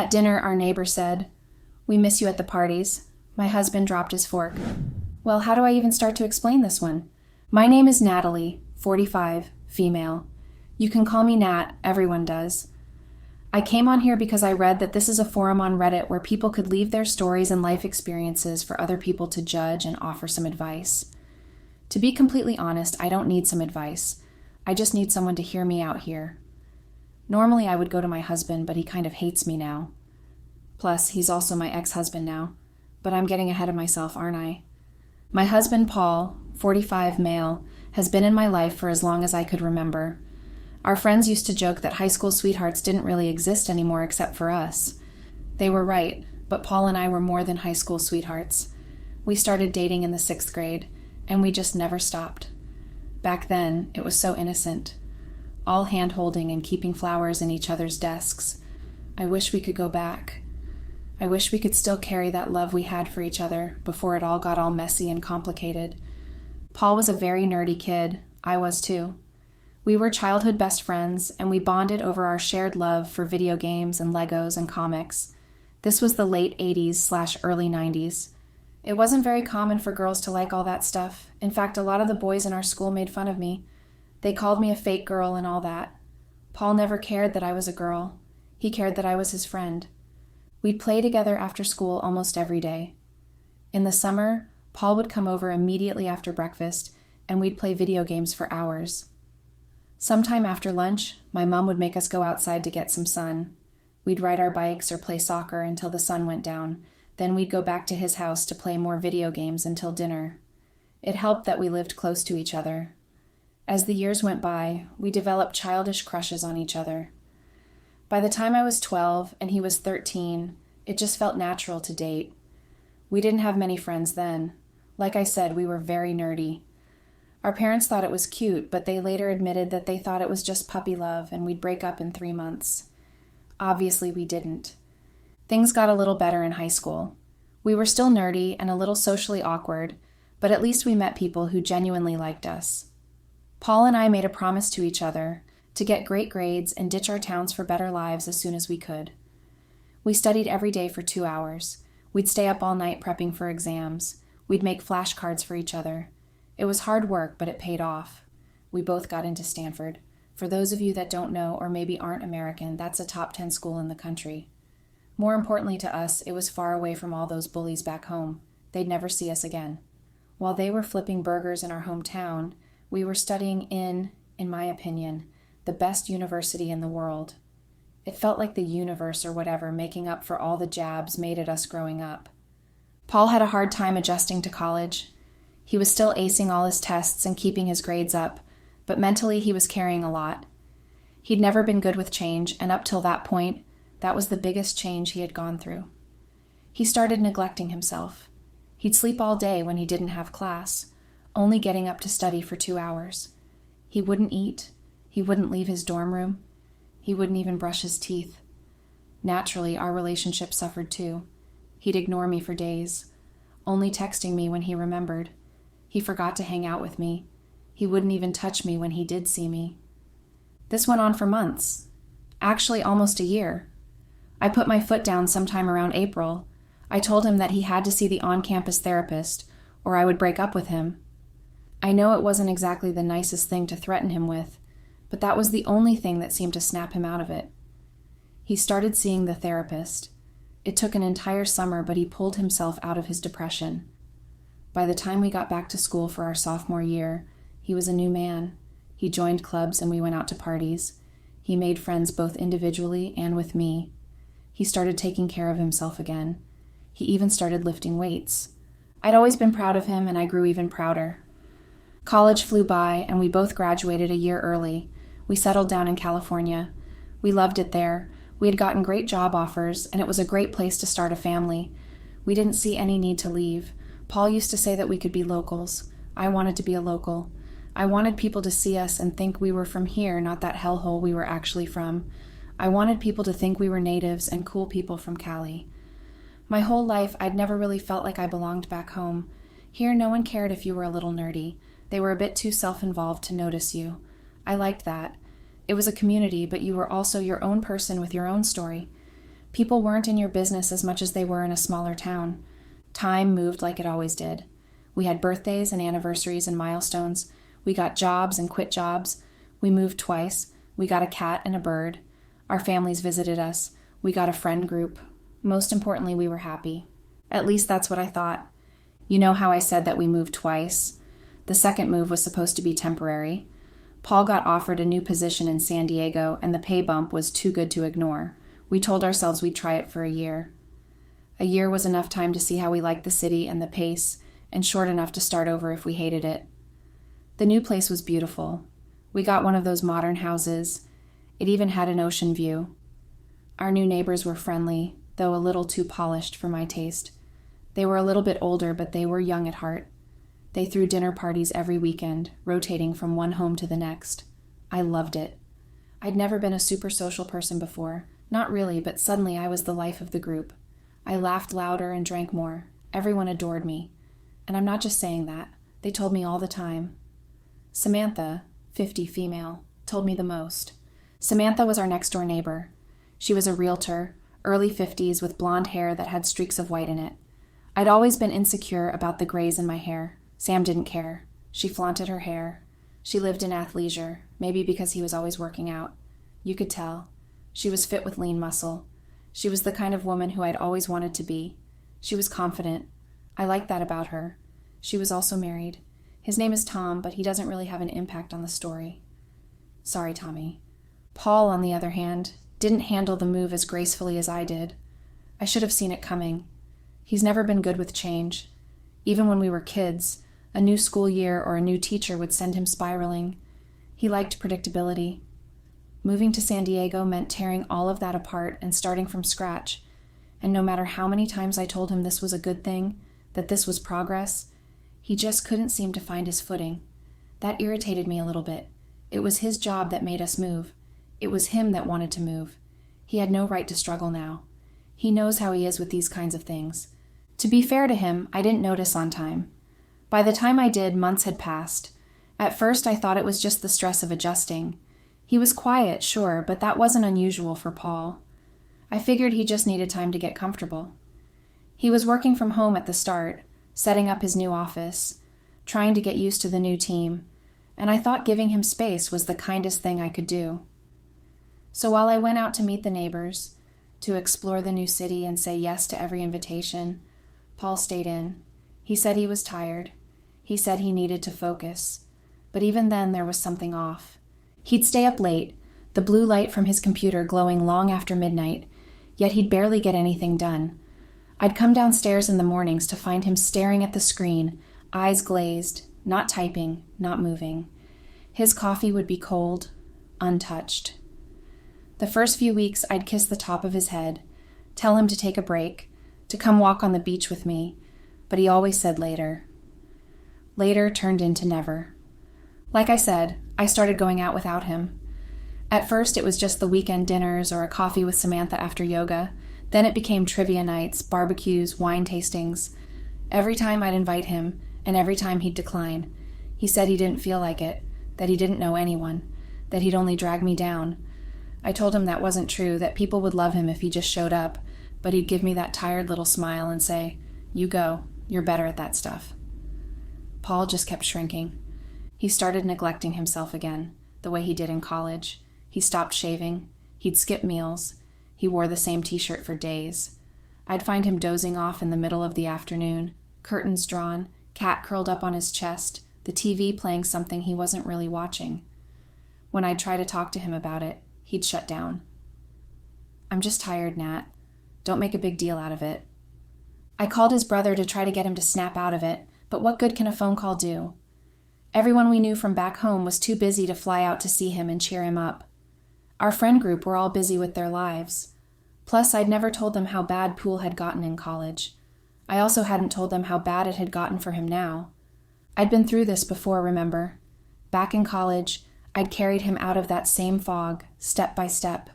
At dinner, our neighbor said, "We miss you at the parties." My husband dropped his fork. Well, how do I even start to explain this one? My name is Natalie, 45, female. You can call me Nat, everyone does. I came on here because I read that this is a forum on Reddit where people could leave their stories and life experiences for other people to judge and offer some advice. To be completely honest, I don't need some advice. I just need someone to hear me out here. Normally I would go to my husband, but he kind of hates me now. Plus, he's also my ex-husband now. But I'm getting ahead of myself, aren't I? My husband, Paul, 45 male, has been in my life for as long as I could remember. Our friends used to joke that high school sweethearts didn't really exist anymore except for us. They were right, but Paul and I were more than high school sweethearts. We started dating in the 6th grade, and we just never stopped. Back then, it was so innocent. All hand-holding and keeping flowers in each other's desks. I wish we could go back. I wish we could still carry that love we had for each other before it all got all messy and complicated. Paul was a very nerdy kid. I was too. We were childhood best friends, and we bonded over our shared love for video games and Legos and comics. This was the late 80s/early 90s. It wasn't very common for girls to like all that stuff. In fact, a lot of the boys in our school made fun of me. They called me a fake girl and all that. Paul never cared that I was a girl. He cared that I was his friend. We'd play together after school almost every day. In the summer, Paul would come over immediately after breakfast, and we'd play video games for hours. Sometime after lunch, my mom would make us go outside to get some sun. We'd ride our bikes or play soccer until the sun went down. Then we'd go back to his house to play more video games until dinner. It helped that we lived close to each other. As the years went by, we developed childish crushes on each other. By the time I was 12 and he was 13, it just felt natural to date. We didn't have many friends then. Like I said, we were very nerdy. Our parents thought it was cute, but they later admitted that they thought it was just puppy love and we'd break up in 3 months. Obviously, we didn't. Things got a little better in high school. We were still nerdy and a little socially awkward, but at least we met people who genuinely liked us. Paul and I made a promise to each other to get great grades and ditch our towns for better lives as soon as we could. We studied every day for 2 hours. We'd stay up all night prepping for exams. We'd make flashcards for each other. It was hard work, but it paid off. We both got into Stanford. For those of you that don't know or maybe aren't American, that's a top 10 school in the country. More importantly to us, it was far away from all those bullies back home. They'd never see us again. While they were flipping burgers in our hometown, we were studying in my opinion, the best university in the world. It felt like the universe or whatever making up for all the jabs made at us growing up. Paul had a hard time adjusting to college. He was still acing all his tests and keeping his grades up, but mentally he was carrying a lot. He'd never been good with change, and up till that point, that was the biggest change he had gone through. He started neglecting himself. He'd sleep all day when he didn't have class, only getting up to study for 2 hours. He wouldn't eat. He wouldn't leave his dorm room. He wouldn't even brush his teeth. Naturally, our relationship suffered too. He'd ignore me for days, only texting me when he remembered. He forgot to hang out with me. He wouldn't even touch me when he did see me. This went on for months. Actually, almost a year. I put my foot down sometime around April. I told him that he had to see the on-campus therapist, or I would break up with him. I know it wasn't exactly the nicest thing to threaten him with, but that was the only thing that seemed to snap him out of it. He started seeing the therapist. It took an entire summer, but he pulled himself out of his depression. By the time we got back to school for our sophomore year, he was a new man. He joined clubs and we went out to parties. He made friends both individually and with me. He started taking care of himself again. He even started lifting weights. I'd always been proud of him, and I grew even prouder. College flew by, and we both graduated a year early. We settled down in California. We loved it there. We had gotten great job offers, and it was a great place to start a family. We didn't see any need to leave. Paul used to say that we could be locals. I wanted to be a local. I wanted people to see us and think we were from here, not that hellhole we were actually from. I wanted people to think we were natives and cool people from Cali. My whole life, I'd never really felt like I belonged back home. Here, no one cared if you were a little nerdy. They were a bit too self-involved to notice you. I liked that. It was a community, but you were also your own person with your own story. People weren't in your business as much as they were in a smaller town. Time moved like it always did. We had birthdays and anniversaries and milestones. We got jobs and quit jobs. We moved twice. We got a cat and a bird. Our families visited us. We got a friend group. Most importantly, we were happy. At least that's what I thought. You know how I said that we moved twice? The second move was supposed to be temporary. Paul got offered a new position in San Diego, and the pay bump was too good to ignore. We told ourselves we'd try it for a year. A year was enough time to see how we liked the city and the pace, and short enough to start over if we hated it. The new place was beautiful. We got one of those modern houses. It even had an ocean view. Our new neighbors were friendly, though a little too polished for my taste. They were a little bit older, but they were young at heart. They threw dinner parties every weekend, rotating from one home to the next. I loved it. I'd never been a super social person before. Not really, but suddenly I was the life of the group. I laughed louder and drank more. Everyone adored me. And I'm not just saying that. They told me all the time. Samantha, 50 female, told me the most. Samantha was our next-door neighbor. She was a realtor, early 50s with blonde hair that had streaks of white in it. I'd always been insecure about the grays in my hair. Sam didn't care. She flaunted her hair. She lived in athleisure, maybe because he was always working out. You could tell. She was fit with lean muscle. She was the kind of woman who I'd always wanted to be. She was confident. I liked that about her. She was also married. His name is Tom, but he doesn't really have an impact on the story. Sorry, Tommy. Paul, on the other hand, didn't handle the move as gracefully as I did. I should have seen it coming. He's never been good with change. Even when we were kids, a new school year or a new teacher would send him spiraling. He liked predictability. Moving to San Diego meant tearing all of that apart and starting from scratch. And no matter how many times I told him this was a good thing, that this was progress, he just couldn't seem to find his footing. That irritated me a little bit. It was his job that made us move. It was him that wanted to move. He had no right to struggle now. He knows how he is with these kinds of things. To be fair to him, I didn't notice on time. By the time I did, months had passed. At first, I thought it was just the stress of adjusting. He was quiet, sure, but that wasn't unusual for Paul. I figured he just needed time to get comfortable. He was working from home at the start, setting up his new office, trying to get used to the new team, and I thought giving him space was the kindest thing I could do. So while I went out to meet the neighbors, to explore the new city and say yes to every invitation, Paul stayed in. He said he was tired. He said he needed to focus. But even then, there was something off. He'd stay up late, the blue light from his computer glowing long after midnight, yet he'd barely get anything done. I'd come downstairs in the mornings to find him staring at the screen, eyes glazed, not typing, not moving. His coffee would be cold, untouched. The first few weeks, I'd kiss the top of his head, tell him to take a break, to come walk on the beach with me, but he always said later. Later turned into never. Like I said, I started going out without him. At first, it was just the weekend dinners or a coffee with Samantha after yoga. Then it became trivia nights, barbecues, wine tastings. Every time I'd invite him, and every time he'd decline. He said he didn't feel like it, that he didn't know anyone, that he'd only drag me down. I told him that wasn't true, that people would love him if he just showed up, but he'd give me that tired little smile and say, "You go, you're better at that stuff." Paul just kept shrinking. He started neglecting himself again, the way he did in college. He stopped shaving. He'd skip meals. He wore the same t-shirt for days. I'd find him dozing off in the middle of the afternoon, curtains drawn, cat curled up on his chest, the TV playing something he wasn't really watching. When I'd try to talk to him about it, he'd shut down. "I'm just tired, Nat. Don't make a big deal out of it." I called his brother to try to get him to snap out of it, but what good can a phone call do? Everyone we knew from back home was too busy to fly out to see him and cheer him up. Our friend group were all busy with their lives. Plus, I'd never told them how bad Poole had gotten in college. I also hadn't told them how bad it had gotten for him now. I'd been through this before, remember? Back in college, I'd carried him out of that same fog, step by step.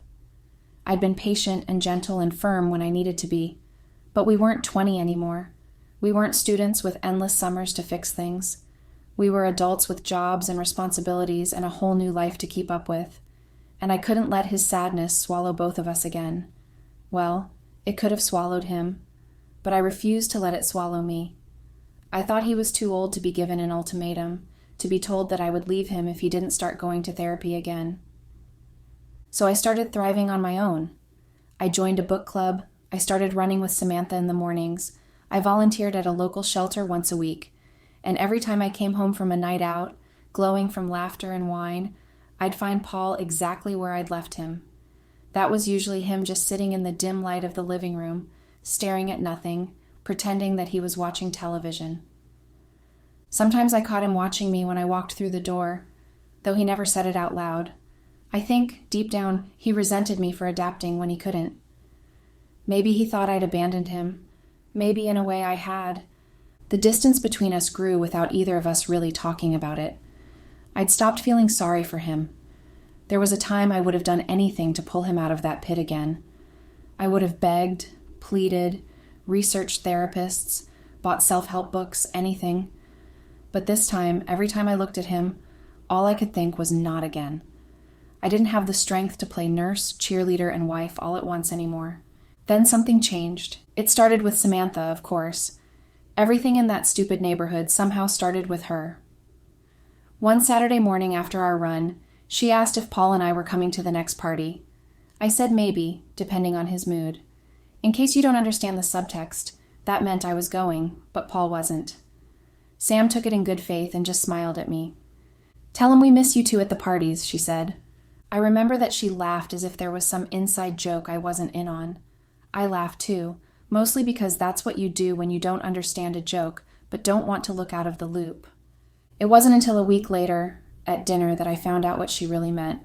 I'd been patient and gentle and firm when I needed to be. But we weren't 20 anymore. We weren't students with endless summers to fix things. We were adults with jobs and responsibilities and a whole new life to keep up with. And I couldn't let his sadness swallow both of us again. Well, it could have swallowed him, but I refused to let it swallow me. I thought he was too old to be given an ultimatum, to be told that I would leave him if he didn't start going to therapy again. So I started thriving on my own. I joined a book club. I started running with Samantha in the mornings. I volunteered at a local shelter once a week. And every time I came home from a night out, glowing from laughter and wine, I'd find Paul exactly where I'd left him. That was usually him just sitting in the dim light of the living room, staring at nothing, pretending that he was watching television. Sometimes I caught him watching me when I walked through the door, though he never said it out loud. I think, deep down, he resented me for adapting when he couldn't. Maybe he thought I'd abandoned him. Maybe in a way I had. The distance between us grew without either of us really talking about it. I'd stopped feeling sorry for him. There was a time I would have done anything to pull him out of that pit again. I would have begged, pleaded, researched therapists, bought self-help books, anything. But this time, every time I looked at him, all I could think was not again. I didn't have the strength to play nurse, cheerleader, and wife all at once anymore. Then something changed. It started with Samantha, of course. Everything in that stupid neighborhood somehow started with her. One Saturday morning after our run, she asked if Paul and I were coming to the next party. I said maybe, depending on his mood. In case you don't understand the subtext, that meant I was going, but Paul wasn't. Sam took it in good faith and just smiled at me. "Tell him we miss you two at the parties," she said. I remember that she laughed as if there was some inside joke I wasn't in on. I laughed too, mostly because that's what you do when you don't understand a joke, but don't want to look out of the loop. It wasn't until a week later, at dinner, that I found out what she really meant.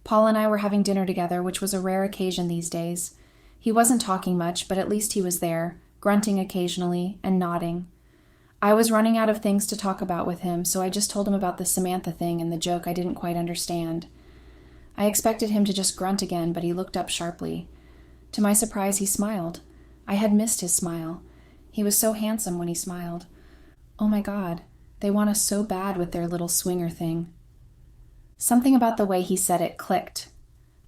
Paul and I were having dinner together, which was a rare occasion these days. He wasn't talking much, but at least he was there, grunting occasionally and nodding. I was running out of things to talk about with him, so I just told him about the Samantha thing and the joke I didn't quite understand. I expected him to just grunt again, but he looked up sharply. To my surprise, he smiled. I had missed his smile. He was so handsome when he smiled. Oh my God, they want us so bad with their little swinger thing. Something about the way he said it clicked.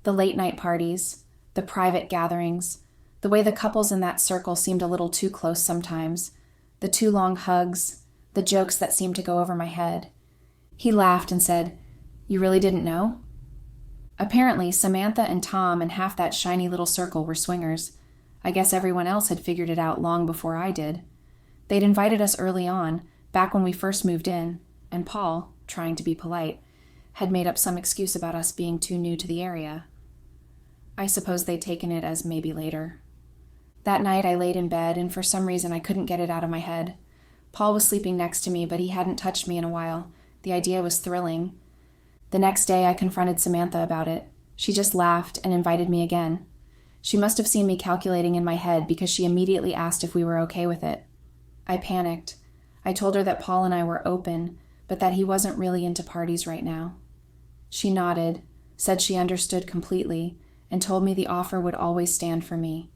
The late-night parties, the private gatherings, the way the couples in that circle seemed a little too close sometimes, the too long hugs, the jokes that seemed to go over my head. He laughed and said, "You really didn't know?" Apparently, Samantha and Tom and half that shiny little circle were swingers. I guess everyone else had figured it out long before I did. They'd invited us early on, back when we first moved in, and Paul, trying to be polite, had made up some excuse about us being too new to the area. I suppose they'd taken it as maybe later. That night I laid in bed, and for some reason I couldn't get it out of my head. Paul was sleeping next to me, but he hadn't touched me in a while. The idea was thrilling. The next day I confronted Samantha about it. She just laughed and invited me again. She must have seen me calculating in my head because she immediately asked if we were okay with it. I panicked. I told her that Paul and I were open, but that he wasn't really into parties right now. She nodded, said she understood completely, and told me the offer would always stand for me.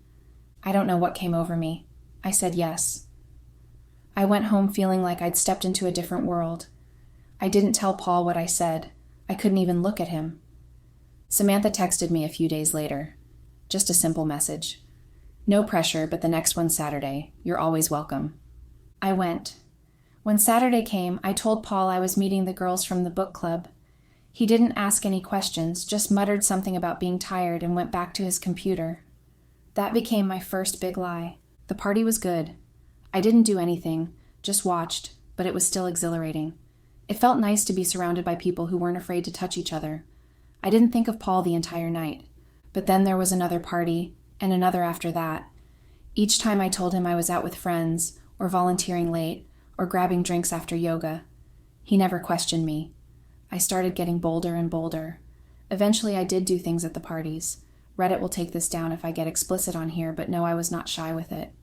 I don't know what came over me. I said yes. I went home feeling like I'd stepped into a different world. I didn't tell Paul what I said. I couldn't even look at him. Samantha texted me a few days later. Just a simple message. "No pressure, but the next one's Saturday. You're always welcome." I went. When Saturday came, I told Paul I was meeting the girls from the book club. He didn't ask any questions, just muttered something about being tired and went back to his computer. That became my first big lie. The party was good. I didn't do anything, just watched, but it was still exhilarating. It felt nice to be surrounded by people who weren't afraid to touch each other. I didn't think of Paul the entire night, but then there was another party, and another after that. Each time I told him I was out with friends, or volunteering late, or grabbing drinks after yoga. He never questioned me. I started getting bolder and bolder. Eventually I did do things at the parties. Reddit will take this down if I get explicit on here, but no, I was not shy with it.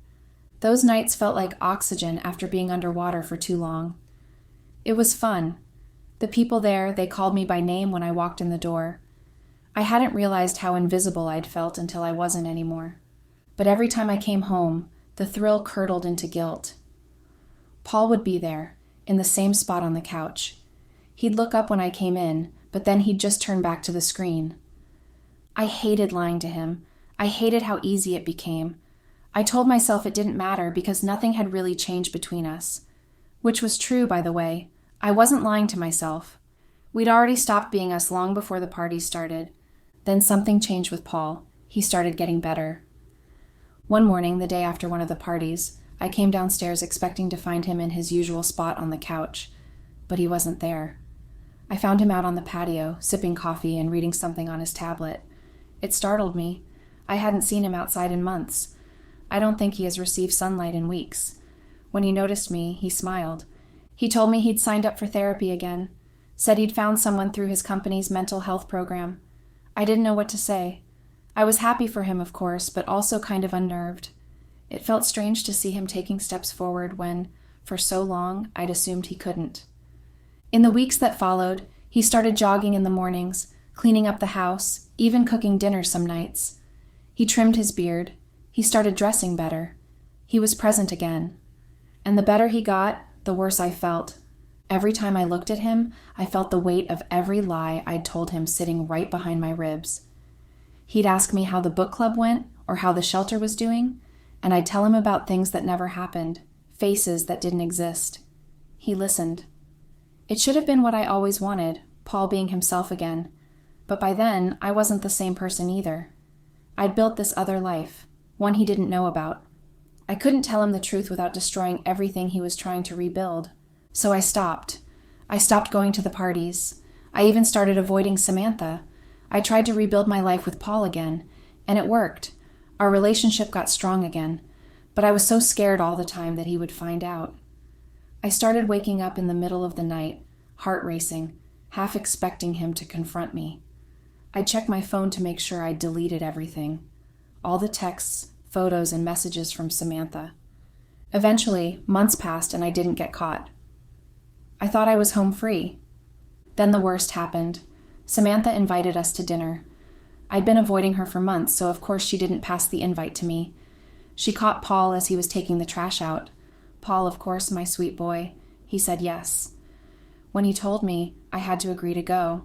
Those nights felt like oxygen after being underwater for too long. It was fun. The people there, they called me by name when I walked in the door. I hadn't realized how invisible I'd felt until I wasn't anymore. But every time I came home, the thrill curdled into guilt. Paul would be there, in the same spot on the couch. He'd look up when I came in, but then he'd just turn back to the screen. I hated lying to him. I hated how easy it became. I told myself it didn't matter because nothing had really changed between us. Which was true, by the way. I wasn't lying to myself. We'd already stopped being us long before the party started. Then something changed with Paul. He started getting better. One morning, the day after one of the parties, I came downstairs expecting to find him in his usual spot on the couch, but he wasn't there. I found him out on the patio, sipping coffee and reading something on his tablet. It startled me. I hadn't seen him outside in months. I don't think he has received sunlight in weeks. When he noticed me, he smiled. He told me he'd signed up for therapy again, said he'd found someone through his company's mental health program. I didn't know what to say. I was happy for him, of course, but also kind of unnerved. It felt strange to see him taking steps forward when, for so long, I'd assumed he couldn't. In the weeks that followed, he started jogging in the mornings, cleaning up the house, even cooking dinner some nights. He trimmed his beard. He started dressing better. He was present again. And the better he got, the worse I felt. Every time I looked at him, I felt the weight of every lie I'd told him sitting right behind my ribs. He'd ask me how the book club went or how the shelter was doing, and I'd tell him about things that never happened, faces that didn't exist. He listened. It should have been what I always wanted, Paul being himself again. But by then, I wasn't the same person either. I'd built this other life, one he didn't know about. I couldn't tell him the truth without destroying everything he was trying to rebuild. So I stopped. I stopped going to the parties. I even started avoiding Samantha. I tried to rebuild my life with Paul again, and it worked. Our relationship got strong again, but I was so scared all the time that he would find out. I started waking up in the middle of the night, heart racing, half expecting him to confront me. I'd check my phone to make sure I'd deleted everything. All the texts, photos, and messages from Samantha. Eventually, months passed and I didn't get caught. I thought I was home free. Then the worst happened. Samantha invited us to dinner. I'd been avoiding her for months, so of course she didn't pass the invite to me. She caught Paul as he was taking the trash out. Paul, of course, my sweet boy. He said yes. When he told me, I had to agree to go.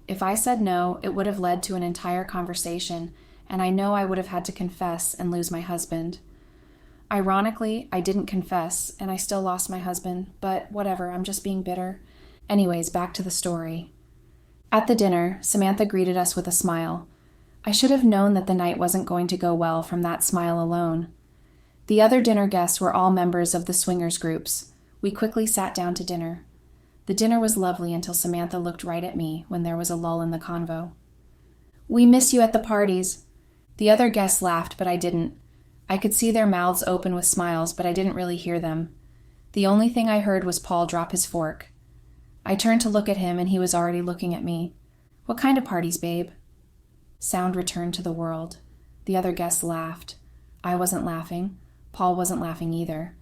If I said no, it would have led to an entire conversation, and I know I would have had to confess and lose my husband. Ironically, I didn't confess, and I still lost my husband, but whatever, I'm just being bitter. Anyways, back to the story. At the dinner, Samantha greeted us with a smile. I should have known that the night wasn't going to go well from that smile alone. The other dinner guests were all members of the swingers groups. We quickly sat down to dinner. The dinner was lovely until Samantha looked right at me when there was a lull in the convo. "We miss you at the parties." The other guests laughed, but I didn't. I could see their mouths open with smiles, but I didn't really hear them. The only thing I heard was Paul drop his fork. I turned to look at him, and he was already looking at me. "What kind of parties, babe?" Sound returned to the world. The other guests laughed. I wasn't laughing. Paul wasn't laughing either.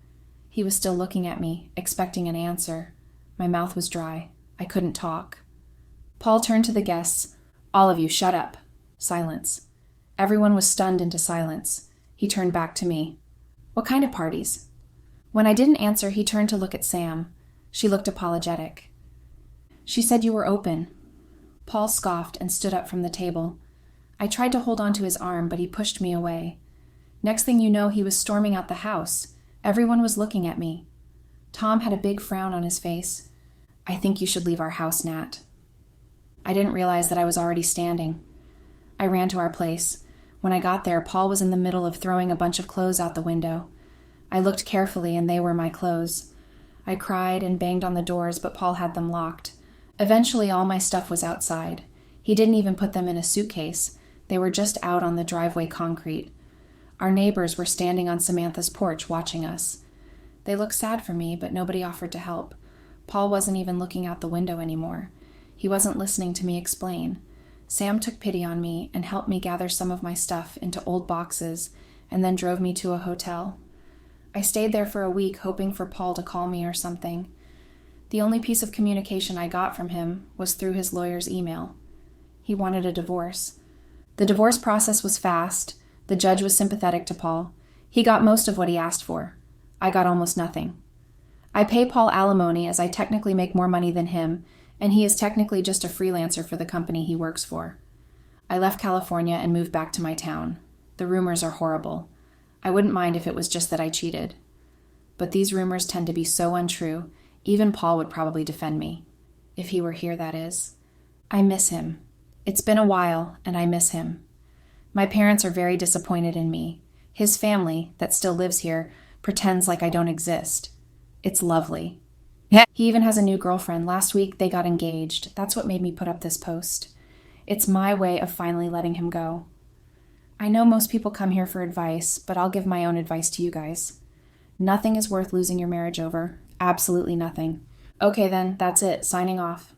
He was still looking at me, expecting an answer. My mouth was dry. I couldn't talk. Paul turned to the guests. "All of you, shut up." Silence. Everyone was stunned into silence. He turned back to me. "What kind of parties?" When I didn't answer, he turned to look at Sam. She looked apologetic. "She said you were open." Paul scoffed and stood up from the table. I tried to hold onto his arm, but he pushed me away. Next thing you know, he was storming out the house. Everyone was looking at me. Tom had a big frown on his face. "I think you should leave our house, Nat." I didn't realize that I was already standing. I ran to our place. When I got there, Paul was in the middle of throwing a bunch of clothes out the window. I looked carefully, and they were my clothes. I cried and banged on the doors, but Paul had them locked. Eventually, all my stuff was outside. He didn't even put them in a suitcase. They were just out on the driveway concrete. Our neighbors were standing on Samantha's porch watching us. They looked sad for me, but nobody offered to help. Paul wasn't even looking out the window anymore. He wasn't listening to me explain. Sam took pity on me and helped me gather some of my stuff into old boxes and then drove me to a hotel. I stayed there for a week hoping for Paul to call me or something. The only piece of communication I got from him was through his lawyer's email. He wanted a divorce. The divorce process was fast. The judge was sympathetic to Paul. He got most of what he asked for. I got almost nothing. I pay Paul alimony as I technically make more money than him, and he is technically just a freelancer for the company he works for. I left California and moved back to my town. The rumors are horrible. I wouldn't mind if it was just that I cheated. But these rumors tend to be so untrue, even Paul would probably defend me. If he were here, that is. I miss him. It's been a while, and I miss him. My parents are very disappointed in me. His family, that still lives here, pretends like I don't exist. It's lovely. He even has a new girlfriend. Last week, they got engaged. That's what made me put up this post. It's my way of finally letting him go. I know most people come here for advice, but I'll give my own advice to you guys. Nothing is worth losing your marriage over. Absolutely nothing. Okay then, that's it. Signing off.